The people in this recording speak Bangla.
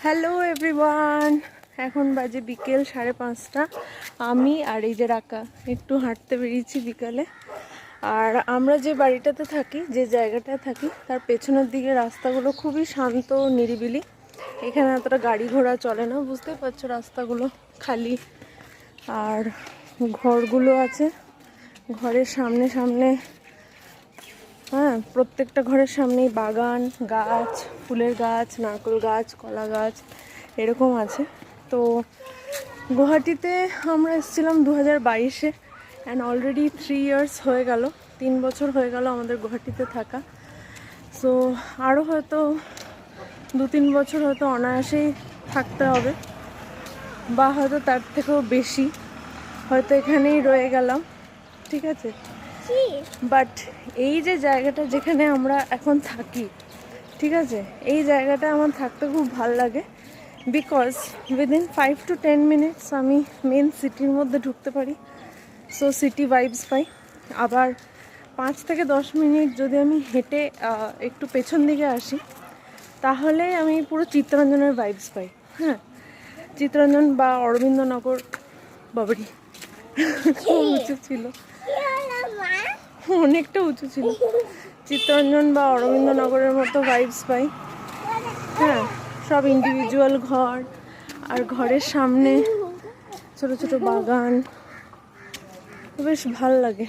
হ্যালো এভরিওয়ান, এখন বাজে বিকেল 5:30। আমি আর এই যে রাকা একটু হাঁটতে বেরিয়েছি বিকালে। আর আমরা যে বাড়িটাতে থাকি, যে জায়গাটায় থাকি, তার পেছনের দিকে রাস্তাগুলো খুবই শান্ত নিরিবিলি। এখানে এতটা গাড়ি ঘোড়া চলে না, বুঝতে পারছো, রাস্তাগুলো খালি। আর ঘরগুলো আছে, ঘরের সামনে সামনে, হ্যাঁ, প্রত্যেকটা ঘরের সামনেই বাগান, গাছ, ফুলের গাছ, নারকেল গাছ, কলা গাছ এরকম আছে। তো গুয়াহাটিতে আমরা এসেছিলাম 2022-এ, অ্যান্ড অলরেডি 3 ইয়ার্স হয়ে গেল, 3 বছর হয়ে গেল আমাদের গুয়াহাটিতে থাকা। সো আরও হয়তো 2-3 বছর হয়তো অনায়াসেই থাকতে হবে, বা হয়তো তার থেকেও বেশি, হয়তো এখানেই রয়ে গেলাম, ঠিক আছে। বাট এই যে জায়গাটা যেখানে আমরা এখন থাকি, ঠিক আছে, এই জায়গাটা আমার থাকতে খুব ভাল লাগে। বিকজ উইদিন 5 to 10 মিনিটস আমি মেন সিটির মধ্যে ঢুকতে পারি, সো সিটি ভাইবস পাই। আবার 5 থেকে 10 মিনিট যদি আমি হেঁটে একটু পেছন দিকে আসি, তাহলে আমি পুরো চিত্তরঞ্জনের ভাইবস পাই। হ্যাঁ, চিত্তরঞ্জন বা অরবিন্দনগর, বাবারি খুব উঁচু ছিল, অনেকটা উঁচু ছিল। চিত্তরঞ্জন বা অরবিন্দনগরের মতো ভাইবস পাই। হ্যাঁ, সব ইন্ডিভিজুয়াল ঘর, আর ঘরের সামনে ছোট ছোট বাগান, বেশ ভাল লাগে।